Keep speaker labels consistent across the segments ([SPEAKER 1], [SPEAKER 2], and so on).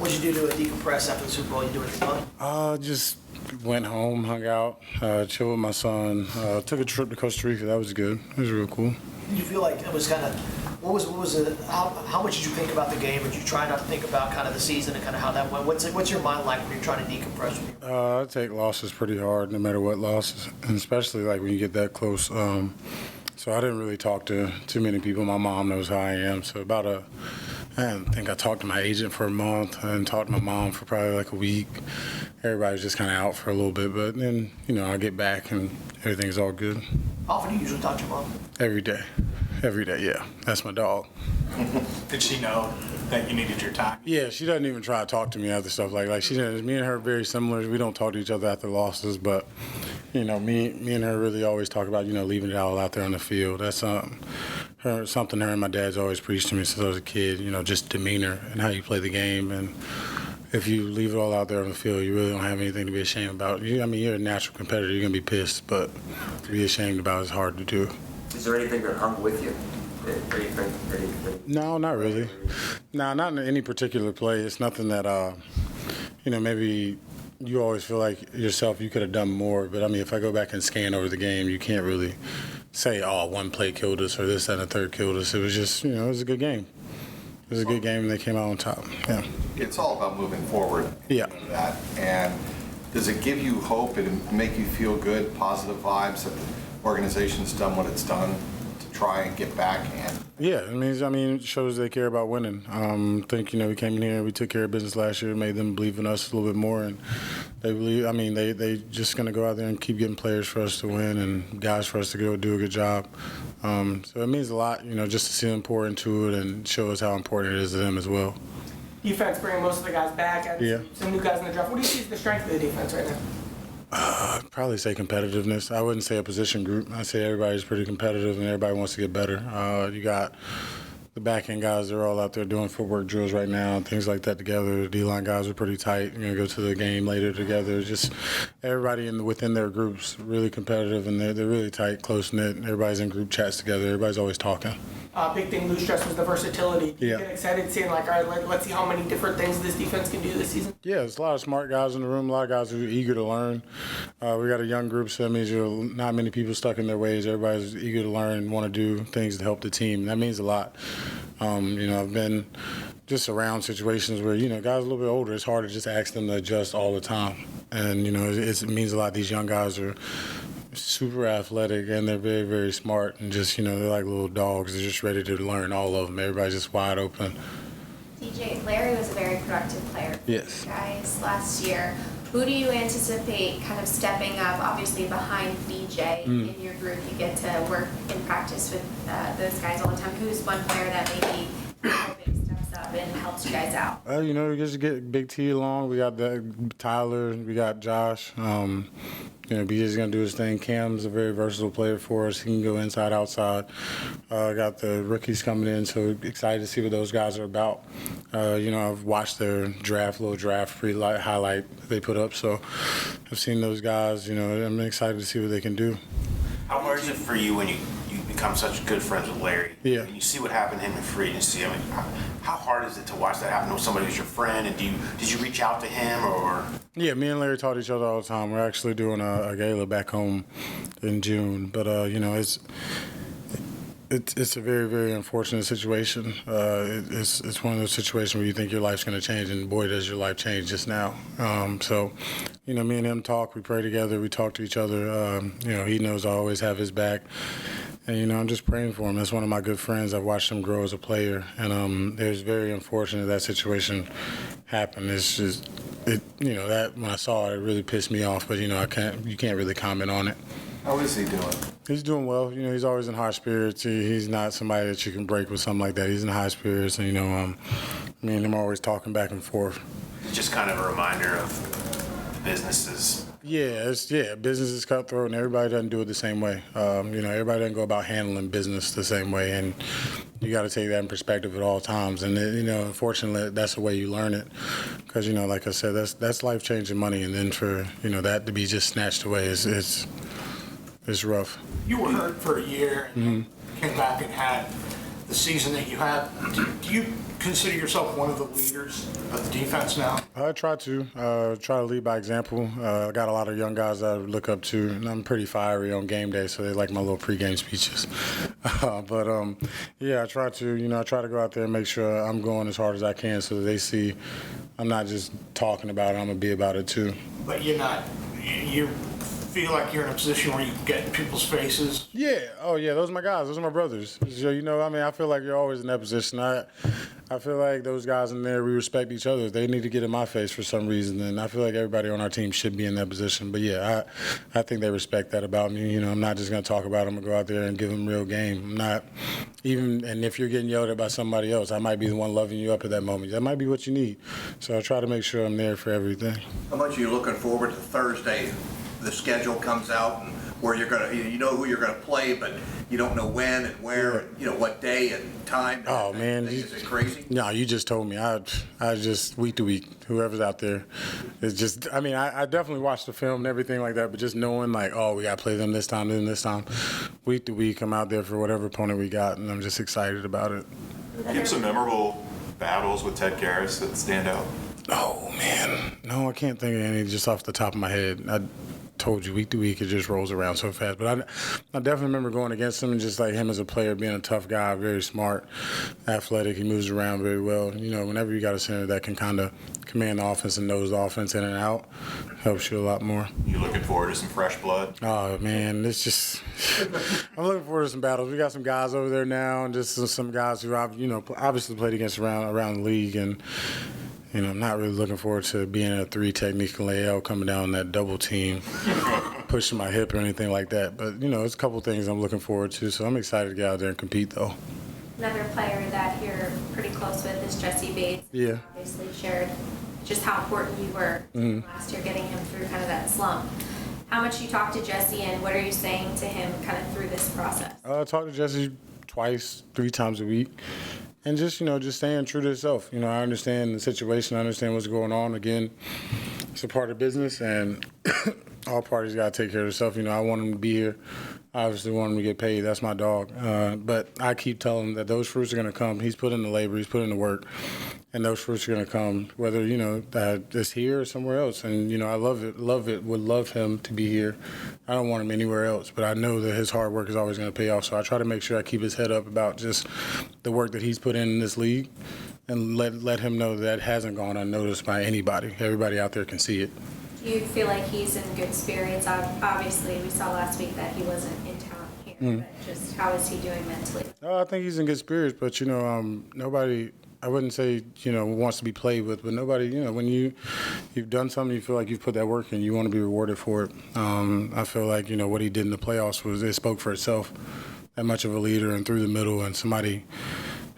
[SPEAKER 1] What did you do to decompress after the Super Bowl? You do anything fun?
[SPEAKER 2] Just went home, hung out, chilled with my son. Took a trip to Costa Rica. That was good. It was real cool.
[SPEAKER 1] Did you feel like it was kind of, what was it, how much did you think about the game? Did you try not to think about kind of the season and kind of how that went? What's your mind like when you're trying to decompress?
[SPEAKER 2] I take losses pretty hard, no matter what losses, and especially like when you get that close. So I didn't really talk to too many people. My mom knows how I am. So I think I talked to my agent for a month and talked to my mom for probably like a week. Everybody was just kind of out for a little bit, but then, I get back and everything's all good.
[SPEAKER 1] How often do you usually talk to your mom?
[SPEAKER 2] Every day. Every day, yeah. That's my dog.
[SPEAKER 3] Did she know that you needed your time?
[SPEAKER 2] Yeah, she doesn't even try to talk to me after stuff like she does. Me and her are very similar. We don't talk to each other after losses, but me and her really always talk about leaving it all out there on the field. That's something her and my dad's always preached to me since I was a kid. Just demeanor and how you play the game. And if you leave it all out there on the field, you really don't have anything to be ashamed about. You're a natural competitor. You're gonna be pissed, but to be ashamed about is hard to do.
[SPEAKER 4] Is there anything that hung with you? That you think?
[SPEAKER 2] No, not really. No, not in any particular play. It's nothing that, maybe you always feel like yourself you could have done more. But, if I go back and scan over the game, you can't really say, one play killed us or this, that, and the third killed us. It was just, it was a good game. It was a good game, and they came out on top. Yeah.
[SPEAKER 5] It's all about moving forward.
[SPEAKER 2] Yeah.
[SPEAKER 5] And does it give you hope and make you feel good, positive vibes that the organization's done what it's done to try and get back? And
[SPEAKER 2] yeah, it shows they care about winning. I think, we came in here, we took care of business last year, made them believe in us a little bit more, and they believe. They just going to go out there and keep getting players for us to win and guys for us to go do a good job. So it means a lot, just to see them pour into it and show us how important it is to them as well.
[SPEAKER 6] Defense bringing most of the guys back and
[SPEAKER 2] yeah.
[SPEAKER 6] Some new guys in the draft. What do you see as the strength of the defense right now?
[SPEAKER 2] I'd probably say competitiveness. I wouldn't say a position group. I'd say everybody's pretty competitive and everybody wants to get better. You got the back-end guys, they're all out there doing footwork drills right now and things like that together. The D-line guys are pretty tight. You're going to go to the game later together. Just everybody within their groups really competitive, and they're really tight, close-knit. Everybody's in group chats together. Everybody's always talking.
[SPEAKER 6] Big thing Lou stressed was the versatility.
[SPEAKER 2] Yeah.
[SPEAKER 6] You get excited seeing, all right, let's see how many different things this defense can do this season?
[SPEAKER 2] Yeah, there's a lot of smart guys in the room, a lot of guys who are eager to learn. We got a young group, so that means not many people stuck in their ways. Everybody's eager to learn and want to do things to help the team. That means a lot. I've been just around situations where, guys a little bit older, it's hard to just ask them to adjust all the time. And, it means a lot. These young guys are super athletic and they're very, very smart, and just, they're like little dogs. They're just ready to learn, all of them. Everybody's just wide open.
[SPEAKER 7] DJ, Larry was a very productive player for you guys last year. Who do you anticipate kind of stepping up, obviously behind BJ in your group? You get to work in practice with those guys all the time. Who's one player that maybe steps up and helps you guys out?
[SPEAKER 2] We just get Big T along. We got Tyler. We got Josh. BJ's going to do his thing. Cam's a very versatile player for us. He can go inside, outside. Got the rookies coming in, so excited to see what those guys are about. I've watched their little draft highlight they put up, so I've seen those guys. I'm excited to see what they can do.
[SPEAKER 3] How hard is it for you when you become such good friends with Larry?
[SPEAKER 2] Yeah.
[SPEAKER 3] And you see what happened to him in free agency. How hard is it to watch that happen with somebody who's your friend? And did you reach out to him or?
[SPEAKER 2] Yeah, me and Larry talk to each other all the time. We're actually doing a gala back home in June, but it's a very, very unfortunate situation. It's one of those situations where you think your life's going to change, and boy, does your life change just now. So, me and him talk. We pray together. We talk to each other. He knows I always have his back. And, I'm just praying for him. That's one of my good friends. I've watched him grow as a player. And it was very unfortunate that situation happened. It's just, that when I saw it, it really pissed me off. But, you can't really comment on it.
[SPEAKER 5] how is he doing?
[SPEAKER 2] He's doing well. He's always in high spirits. He's not somebody that you can break with something like that. He's in high spirits. And, me and him are always talking back and forth.
[SPEAKER 3] It's just kind of a reminder of the businesses.
[SPEAKER 2] Yeah, business is cutthroat, and everybody doesn't do it the same way. Everybody doesn't go about handling business the same way, and you got to take that in perspective at all times. And unfortunately, that's the way you learn it, because like I said, that's life-changing money, and then for that to be just snatched away it's rough.
[SPEAKER 1] You were hurt for a year and came back and had the season that you had. Do you
[SPEAKER 8] consider yourself one of the leaders of the defense now?
[SPEAKER 2] I try to lead by example. I got a lot of young guys that I look up to, and I'm pretty fiery on game day, so they like my little pregame speeches. Yeah, I try to go out there and make sure I'm going as hard as I can, so that they see I'm not just talking about it, I'm gonna be about it too.
[SPEAKER 8] But you feel like you're in a position where you can get in people's faces?
[SPEAKER 2] Yeah. Oh, yeah. Those are my guys. Those are my brothers. So, I feel like you're always in that position. I feel like those guys in there, we respect each other. If they need to get in my face for some reason, then I feel like everybody on our team should be in that position. But, yeah, I think they respect that about me. I'm not just going to talk about them and go out there and give them real game. I'm not even – and if you're getting yelled at by somebody else, I might be the one loving you up at that moment. That might be what you need. So I try to make sure I'm there for everything.
[SPEAKER 9] How much are you looking forward to Thursday? The schedule comes out and where you're going to, you know who you're going to play, but you don't know when and where, and, what day and time.
[SPEAKER 2] Oh, man.
[SPEAKER 9] Is it crazy?
[SPEAKER 2] No, you just told me. I just week to week, whoever's out there. It's just, I definitely watch the film and everything like that, but just knowing like, oh, we got to play them this time, week to week, I'm out there for whatever opponent we got, and I'm just excited about it.
[SPEAKER 10] You have some memorable battles with Ted Karras that stand out?
[SPEAKER 2] Oh, man. No, I can't think of any just off the top of my head. I told you, week to week, it just rolls around so fast. But I definitely remember going against him and just like him as a player, being a tough guy, very smart, athletic. He moves around very well. Whenever you got a center that can kind of command the offense and knows the offense in and out, helps you a lot more.
[SPEAKER 10] You looking forward to some fresh blood?
[SPEAKER 2] Oh, man, it's just I'm looking forward to some battles. We got some guys over there now, and just some guys who I've, obviously played against around the league, and I'm not really looking forward to being a 3 technique and layout, coming down that double team, pushing my hip or anything like that. But, it's a couple things I'm looking forward to, so I'm excited to get out there and compete, though.
[SPEAKER 7] Another player that you're pretty close with is Jessie Bates.
[SPEAKER 2] Yeah.
[SPEAKER 7] Obviously shared just how important you were last year, getting him through kind of that slump. How much you talk to Jessie, and what are you saying to him kind of through this process?
[SPEAKER 2] I talk to Jessie twice, 3 times a week. And just staying true to yourself. I understand the situation. I understand what's going on. Again, it's a part of business, and all parties got to take care of themselves. I want him to be here. I obviously want him to get paid. That's my dog. But I keep telling him that those fruits are going to come. He's put in the labor. He's put in the work. And those fruits are going to come, whether, it's here or somewhere else. And, I would love him to be here. I don't want him anywhere else. But I know that his hard work is always going to pay off. So I try to make sure I keep his head up about just the work that he's put in this league, and let him know that hasn't gone unnoticed by anybody. Everybody out there can see it.
[SPEAKER 7] Do you feel like he's in good spirits? Obviously, we saw last week that he wasn't in town here. But just how is he doing mentally?
[SPEAKER 2] I think he's in good spirits. But, nobody – I wouldn't say, wants to be played with, but nobody, when you've done something, you feel like you've put that work in, you want to be rewarded for it. I feel like, what he did in the playoffs it spoke for itself. That much of a leader and through the middle, and somebody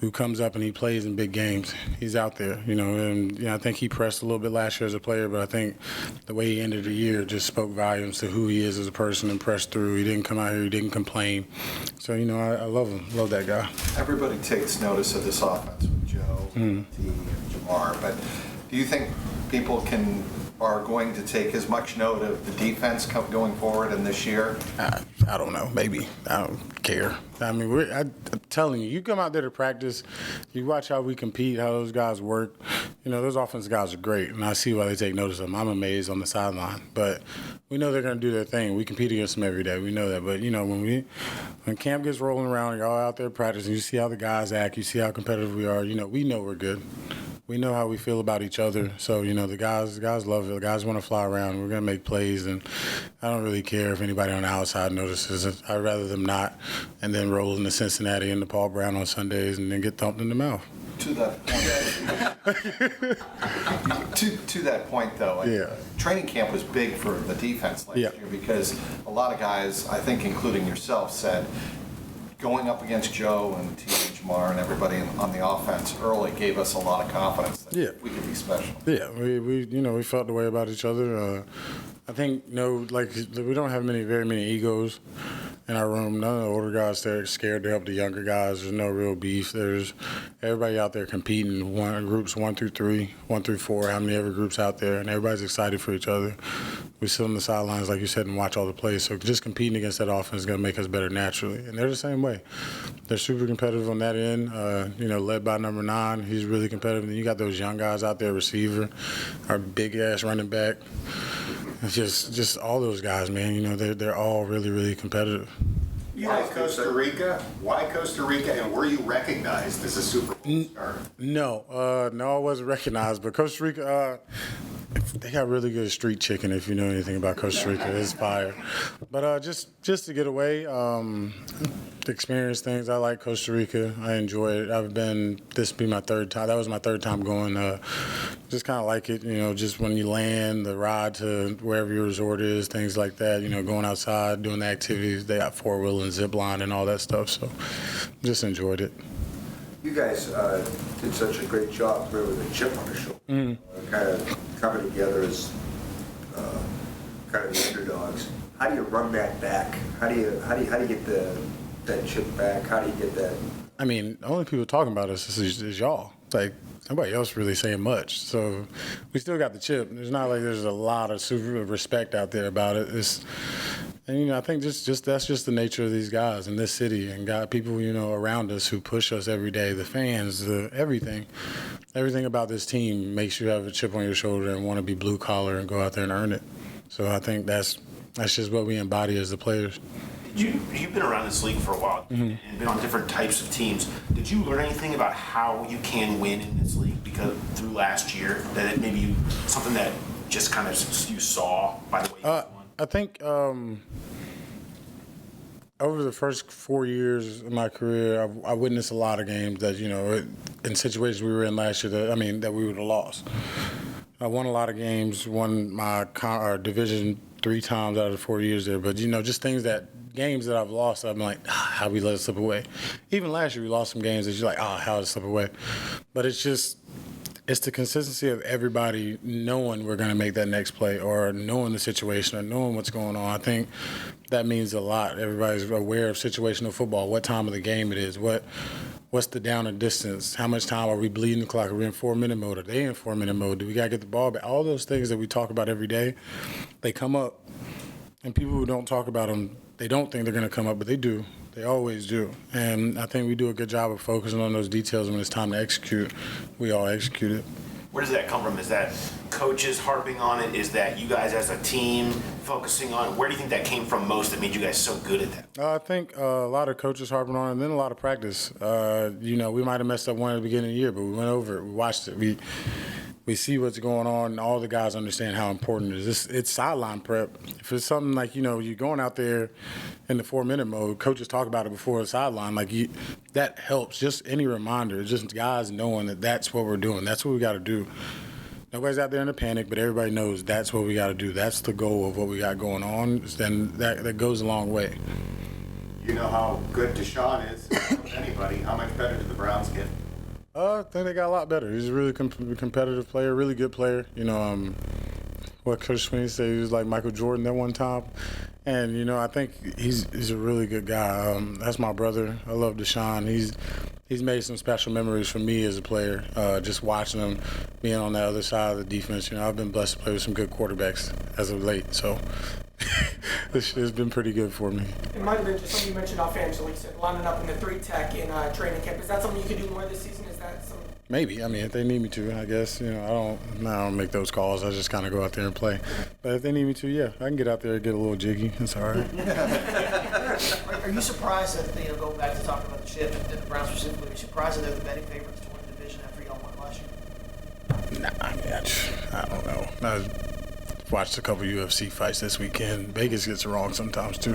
[SPEAKER 2] who comes up and he plays in big games. He's out there, and I think he pressed a little bit last year as a player, but I think the way he ended the year just spoke volumes to who he is as a person and pressed through. He didn't come out here, he didn't complain. So, I love him, love that guy.
[SPEAKER 5] Everybody takes notice of this offense with Joe, T, and Jamar, but do you think people are going to take as much note of the defense going forward in this year?
[SPEAKER 2] I don't know. Maybe. I don't care. I'm telling you, you come out there to practice, you watch how we compete, how those guys work. Those offensive guys are great, and I see why they take notice of them. I'm amazed on the sideline. But we know they're going to do their thing. We compete against them every day. We know that. But, when camp gets rolling around and you're all out there practicing, you see how the guys act, you see how competitive we are, we know we're good. We know how we feel about each other. So, the guys love it. The guys want to fly around. We're going to make plays, and I don't really care if anybody on the outside notices it. I'd rather them not, and then roll into Cincinnati and the Paul Brown on Sundays and then get thumped in the mouth.
[SPEAKER 5] To that point, though, training camp was big for the defense last year because a lot of guys, I think including yourself, said going up against Joe and T and Jamar and everybody on the offense early gave us a lot of confidence that we could be special. Yeah,
[SPEAKER 2] we felt the way about each other. I think we don't have very many egos in our room. None of the older guys are scared to help the younger guys. There's no real beef. There's everybody out there competing. Groups 1 through 3, 1 through 4, how many ever groups out there, and everybody's excited for each other. we sit on the sidelines, like you said, and watch all the plays. So just competing against that offense is going to make us better naturally. And they're the same way. They're super competitive on that end, led by number 9. He's really competitive. And you got those young guys out there, receiver, our big-ass running back. It's just all those guys, man. They're all really, really competitive.
[SPEAKER 11] Why Costa Rica? Why Costa Rica? And were you recognized as a Super Bowl star?
[SPEAKER 2] No, I wasn't recognized. But Costa Rica, they got really good street chicken. If you know anything about Costa Rica, it's fire. But just to get away, to experience things. I like Costa Rica. I enjoy it. This will be my 3rd time. That was my 3rd time going. Just kind of like it. Just when you land, the ride to wherever your resort is, things like that. Going outside, doing the activities. They got 4-wheel and zip line and all that stuff. So just enjoyed it.
[SPEAKER 12] You guys did such a great job really with a chip on the shoulder. Kind of coming together as kind of the underdogs. How do you run that back? How do you get that chip back? How do you get that?
[SPEAKER 2] I mean, the only people talking about us is y'all. It's like nobody else really saying much. So we still got the chip. It's not like there's a lot of super respect out there about it. And I think that's just the nature of these guys in this city and got people around us who push us every day. The fans, everything about this team makes you have a chip on your shoulder and want to be blue collar and go out there and earn it. So I think that's just what we embody as the players.
[SPEAKER 3] You've been around this league for a while and been on different types of teams. Did you learn anything about how you can win in this league through last year? That it maybe something that just kind of you saw by the way you won?
[SPEAKER 2] I think over the first 4 years of my career, I witnessed a lot of games that in situations we were in last year that we would have lost. I won a lot of games, won my division 3 times out of the 4 years there, but just games that I've lost, I'm like, how we let it slip away. Even last year, we lost some games that you're like, how did it slip away? But it's the consistency of everybody knowing we're going to make that next play or knowing the situation or knowing what's going on. I think that means a lot. Everybody's aware of situational football, what time of the game it is, what's the down and distance, how much time are we bleeding the clock, are we in 4-minute mode, are they in 4-minute mode, do we got to get the ball back? All those things that we talk about every day, they come up. And people who don't talk about them, they don't think they're going to come up, but they do. They always do. And I think we do a good job of focusing on those details. When it's time to execute, we all execute it.
[SPEAKER 3] Where does that come from? Is that coaches harping on it? Is that you guys as a team focusing on it? Where do you think that came from most that made you guys so good at that?
[SPEAKER 2] I think a lot of coaches harping on it and then a lot of practice. We might have messed up one at the beginning of the year, but we went over it. We watched it. We see what's going on, and all the guys understand how important it is. It's sideline prep. If it's something like, you're going out there in the 4-minute mode, coaches talk about it before the sideline, that helps. Just any reminder, just guys knowing that that's what we're doing. That's what we got to do. Nobody's out there in a panic, but everybody knows that's what we got to do. That's the goal of what we got going on, then that goes a long way.
[SPEAKER 11] You know how good Deshaun is. Anybody, how much better did the Browns get?
[SPEAKER 2] I think they got a lot better. He's a really competitive player, really good player. What Coach Sweeney said, he was like Michael Jordan that one time. And, I think he's a really good guy. That's my brother. I love Deshaun. He's made some special memories for me as a player, just watching him being on the other side of the defense. I've been blessed to play with some good quarterbacks as of late. So it's been pretty good for me.
[SPEAKER 6] It might have been just something you mentioned offensively, you said lining up in the 3-tech in training camp. Is that something you could do more this season? Is that something?
[SPEAKER 2] Maybe. If they need me to, I guess. I don't make those calls. I just kind of go out there and play. But if they need me to, yeah, I can get out there and get a little jiggy. It's all right.
[SPEAKER 1] Are you surprised that, going back to talking about the chip and the Browns specifically, are you surprised that they're the betting favorites to win the division after y'all won last year?
[SPEAKER 2] Nah, I don't know. I watched a couple UFC fights this weekend. Vegas gets it wrong sometimes, too.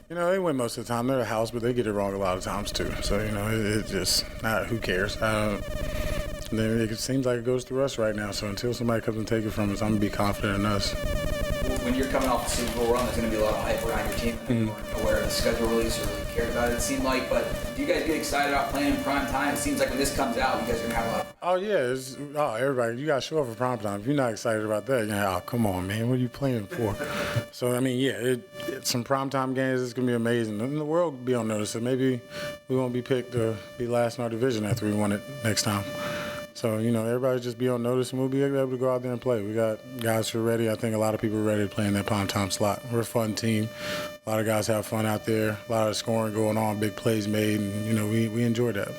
[SPEAKER 2] They win most of the time. They're the house, but they get it wrong a lot of times, too. So, it's just, who cares? It seems like it goes through us right now. So until somebody comes and take it from us, I'm going to be confident in us.
[SPEAKER 13] When you're coming off the Super Bowl run, there's going to be a lot of hype around your team. You weren't aware of the schedule release or really cared about it, it seemed like. But do you guys get excited about playing in prime time? It seems like when this comes out, you guys are going to have a lot of...
[SPEAKER 2] Oh, yeah. Everybody, you got to show up for prime time. If you're not excited about that, come on, man. What are you playing for? So, some prime time games, it's going to be amazing. And the world will be on notice. So maybe we won't be picked to be last in our division after we won it next time. So, everybody just be on notice, and we'll be able to go out there and play. We got guys who are ready. I think a lot of people are ready to play in that Primetime slot. We're a fun team. A lot of guys have fun out there. A lot of scoring going on, big plays made, and, we enjoy that.